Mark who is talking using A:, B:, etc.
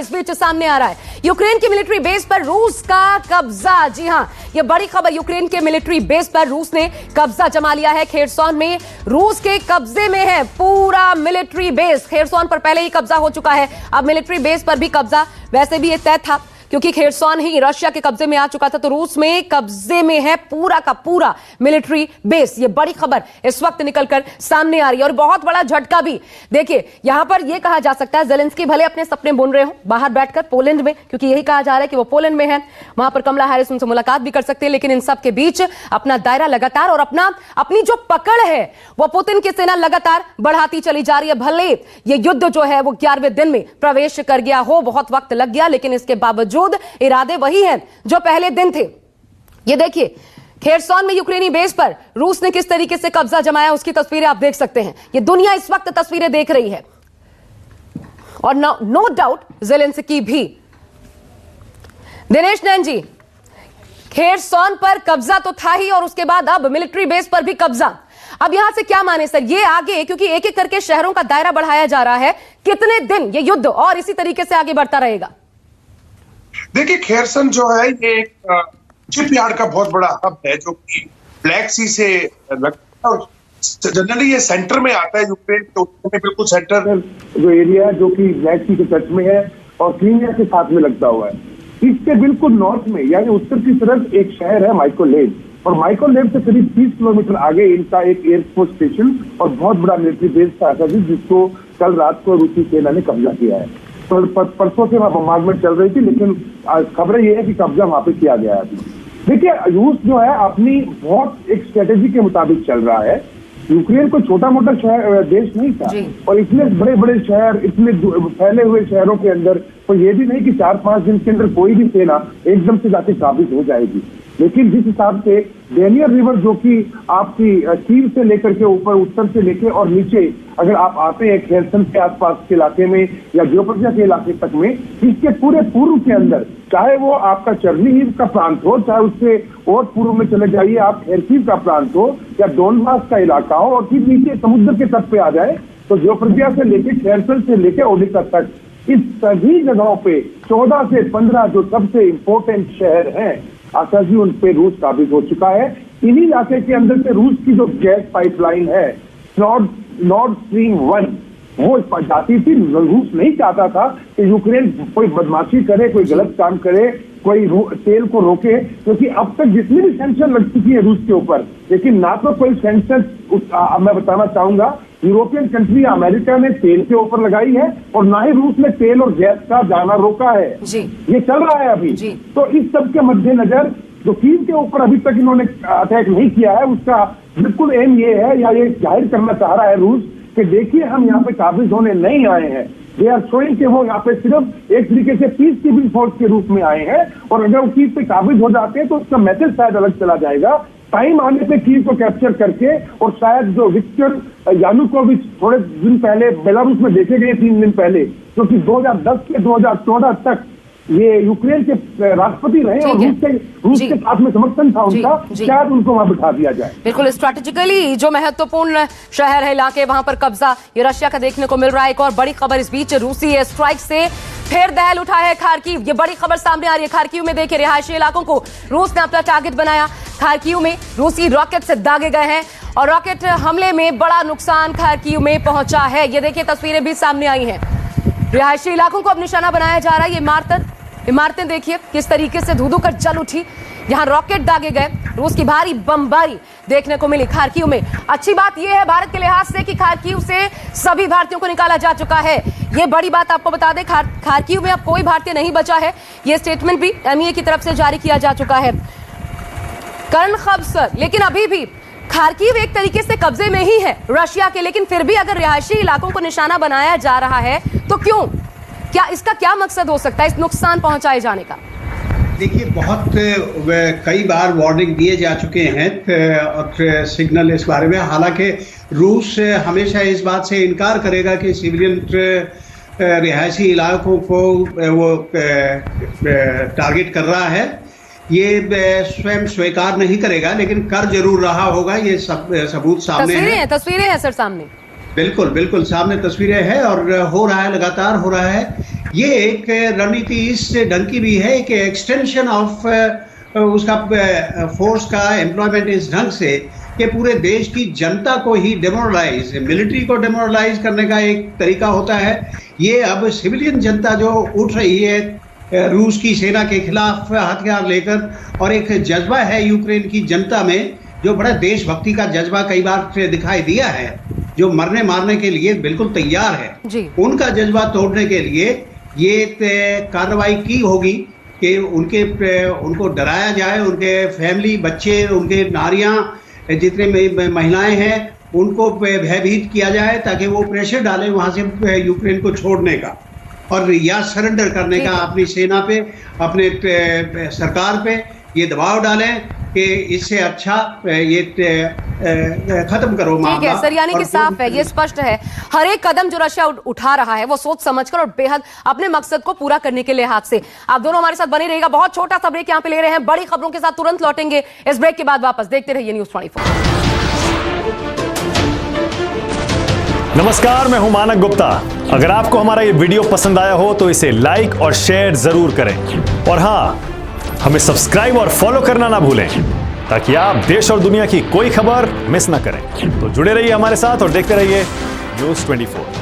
A: इस बीच सामने आ रहा है। यूक्रेन की मिलिट्री बेस पर रूस का कब्जा। जी हां, यह बड़ी खबर। यूक्रेन के मिलिट्री बेस पर रूस ने कब्जा जमा लिया है। खेरसॉन में रूस के कब्जे में है पूरा मिलिट्री बेस। खेरसॉन पर पहले ही कब्जा हो चुका है, अब मिलिट्री बेस पर भी कब्जा। वैसे भी यह तय था क्योंकि खेरसॉन ही रशिया के कब्जे में आ चुका था, तो रूस में कब्जे में है पूरा का पूरा मिलिट्री बेस। ये बड़ी खबर इस वक्त निकलकर सामने आ रही है और बहुत बड़ा झटका भी। देखिए, यहां पर यह कहा जा सकता है ज़ेलेंस्की भले अपने सपने बुन रहे हो बाहर बैठकर पोलैंड में, क्योंकि यही कहा जा रहा है कि वो पोलैंड में है, वहां पर कमला हैरिस उनसे मुलाकात भी कर सकते हैं, लेकिन इन सब के बीच अपना दायरा लगातार और अपनी जो पकड़ है वो पुतिन की सेना लगातार बढ़ाती चली जा रही है। भले ये युद्ध जो है वो 11वें दिन में प्रवेश कर गया हो, बहुत वक्त लग गया, लेकिन इसके बावजूद इरादे वही हैं जो पहले दिन थे। ये देखिए, खेरसॉन में यूक्रेनी बेस पर रूस ने किस तरीके से कब्जा जमाया, उसकी तस्वीरें आप देख सकते हैं। ये दुनिया इस वक्त तस्वीरें देख रही है और नो डाउट ज़ेलेंस्की भी। दिनेश नैन जी, खेरसॉन पर कब्जा तो था ही और उसके बाद अब मिलिट्री बेस पर भी कब्जा। अब यहां से क्या माने सर, ये आगे, क्योंकि एक एक करके शहरों का दायरा बढ़ाया जा रहा है, कितने दिन ये युद्ध और इसी तरीके से आगे बढ़ता रहेगा?
B: देखिए, खेरसन जो है ये एक शिपयार्ड का बहुत बड़ा हब है जो कि ब्लैक सी से लगता है और जनरली ये सेंटर में आता है। यूक्रेन के उत्तर में बिल्कुल सेंटर है जो एरिया है, जो कि ब्लैक सी के तट में है और क्रीमिया के साथ में लगता हुआ है। इसके बिल्कुल नॉर्थ में यानी उत्तर की तरफ एक शहर है माइकोलेव, और माइकोलेव से करीब 30 किलोमीटर आगे इनका एक एयरफोर्स स्टेशन और बहुत बड़ा मिलिट्री बेस था जिसको कल रात को रूसी सेना ने कब्जा किया है। परसों से वहां बम्बार्डमेंट चल रही थी, लेकिन खबरें ये है कि कब्जा वहां पे किया गया है। देखिए, रूस जो है अपनी बहुत एक स्ट्रेटेजी के मुताबिक चल रहा है। यूक्रेन को छोटा मोटा शहर देश नहीं था और इतने बड़े बड़े शहर, इतने फैले हुए शहरों के अंदर तो ये भी नहीं कि 4-5 दिन के अंदर कोई भी सेना एकदम से जाके काबिज हो जाएगी। लेकिन जिस हिसाब से डेनियर रिवर जो कि आपकी कीव से लेकर के ऊपर उत्तर से लेके और नीचे अगर आप आते हैं खेरसन के आसपास के इलाके में या ज्योपर्जिया के इलाके तक में, इसके पूरे पूर्व के अंदर, चाहे वो आपका चर्नीहिव का प्रांत हो, चाहे उससे और पूर्व में चले जाइए आप खेरकीव का प्रांत हो या डोनबास का इलाका हो, और फिर नीचे समुद्र के तट पे आ जाए तो ज्योपर्जिया से लेके खेरसन से लेके ओडेसा तक, इस सभी जगहों पे 14 से 15 जो सबसे इंपॉर्टेंट शहर हैं आशा जी, उन पे रूस काबिज हो चुका है। इन्हीं इलाके के अंदर से रूस की जो गैस पाइपलाइन है नॉर्ड स्ट्रीम 1 वो जाती थी। रूस नहीं चाहता था कि यूक्रेन कोई बदमाशी करे, कोई गलत काम करे, कोई तेल को रोके, क्योंकि अब तक जितनी भी सैंक्शन लग चुकी है रूस के ऊपर, लेकिन ना तो कोई सैंक्शन मैं बताना चाहूंगा यूरोपियन कंट्री अमेरिका ने तेल के ऊपर लगाई है और ना ही रूस ने तेल और गैस का जाना रोका है। ये चल रहा है अभी। तो इस सब के मद्देनजर जो कीव के ऊपर अभी तक इन्होंने अटैक नहीं किया है, उसका बिल्कुल एम ये है या ये जाहिर करना चाह रहा है रूस कि देखिए हम यहाँ पे काबिज होने नहीं आए हैं। दे आर शोइंग कि वो यहाँ पे सिर्फ एक तरीके से पीस कीपिंग फोर्स के रूप में आए हैं, और अगर वो कीव पे काबिज हो जाते हैं तो उसका मैसेज शायद अलग चला जाएगा। टाइम आने पे कीव को कैप्चर करके, और शायद जो विक्टर यानुकोविच थोड़े दिन पहले बेलारूस में देखे गए 3 दिन पहले, जो कि 2010 से 2014 तक ये यूक्रेन के राष्ट्रपति रहे और रूस के साथ में समर्थन था उनका, शायद उनको वहां बिठा दिया जाए।
A: बिल्कुल, स्ट्रैटेजिकली जो महत्वपूर्ण शहर है, इलाके, वहां पर कब्जा ये रशिया का देखने को मिल रहा है। एक और बड़ी खबर इस बीच, रूसी स्ट्राइक से फिर दहल उठा है खार्किव। ये बड़ी खबर सामने आ रही है। खार्किव में देखिए, रिहायशी इलाकों को रूस ने अपना टारगेट बनाया। खार्किव में रूसी रॉकेट से दागे गए हैं और रॉकेट हमले में बड़ा नुकसान खार्किव में पहुंचा है। ये देखिए, तस्वीरें भी सामने आई हैं। रिहायशी इलाकों को अब निशाना बनाया जा रहा है। ये इमारतें देखिए किस तरीके से धू-धू कर जल उठी, यहां रॉकेट दागे गए, रूस की भारी बमबारी देखने को मिली खार्किव में। अच्छी बात यह है भारत के लिहाज से कि खार्किव से सभी भारतीयों को निकाला जा चुका है। यह बड़ी बात आपको बता दें, खार्किव में अब कोई भारतीय नहीं बचा है। यह स्टेटमेंट भी एमईए की तरफ से जारी किया जा चुका है। कर्ण खब सर, लेकिन अभी भी खार्किव एक तरीके से कब्जे में ही है रशिया के, लेकिन फिर भी अगर रिहायशी इलाकों को निशाना बनाया जा रहा है तो क्यों? क्या इसका क्या मकसद हो सकता है इस नुकसान पहुंचाए जाने का?
C: देखिए, बहुत कई बार वार्निंग दिए जा चुके हैं और सिग्नल इस बारे में। हालांकि रूस हमेशा इस बात से इनकार करेगा कि सिविलियन रिहायशी इलाकों को वो टारगेट कर रहा है, ये स्वयं स्वीकार नहीं करेगा, लेकिन कर जरूर रहा होगा। ये सबूत सामने है,
A: तस्वीरें हैं सर सामने।
C: बिल्कुल सामने तस्वीरें हैं और हो रहा है, लगातार हो रहा है। ये एक रणनीति इस ढंग की भी है कि एक्सटेंशन ऑफ उसका फोर्स का एम्प्लॉयमेंट इस ढंग से कि पूरे देश की जनता को ही डेमोरलाइज, मिलिट्री को डेमोरलाइज करने का एक तरीका होता है। ये अब सिविलियन जनता जो उठ रही है रूस की सेना के खिलाफ हथियार लेकर, और एक जज्बा है यूक्रेन की जनता में जो बड़ा देशभक्ति का जज्बा कई बार दिखाई दिया है, जो मरने मारने के लिए बिल्कुल तैयार है, उनका जज्बा तोड़ने के लिए ये कार्रवाई की होगी कि उनको डराया जाए, उनके फैमिली, बच्चे, उनके नारियां, जितने महिलाएं हैं उनको भयभीत किया जाए ताकि वो प्रेशर डालें वहां से यूक्रेन को छोड़ने का और या सरेंडर करने का अपनी सेना पे, अपने सरकार पे ये दबाव डालें कि इससे अच्छा ये खत्म करो मामला।
A: ठीक है सर, यानी कि साफ है, ये स्पष्ट है, हर एक कदम जो रशिया उठा रहा है वो सोच समझकर और बेहद अपने मकसद को पूरा करने के लिहाज से। आप दोनों हमारे साथ बने रहिएगा, बहुत छोटा सा ब्रेक यहाँ पे ले रहे हैं, बड़ी खबरों के साथ तुरंत लौटेंगे। इस ब्रेक के बाद वापस देखते रहिए न्यूज़ 24।
D: नमस्कार, मैं हूं मानक गुप्ता। अगर आपको हमारा ये वीडियो पसंद आया हो तो इसे लाइक और शेयर जरूर करें, और हाँ, हमें सब्सक्राइब और फॉलो करना ना भूलें ताकि आप देश और दुनिया की कोई खबर मिस ना करें। तो जुड़े रहिए हमारे साथ और देखते रहिए न्यूज़ 24।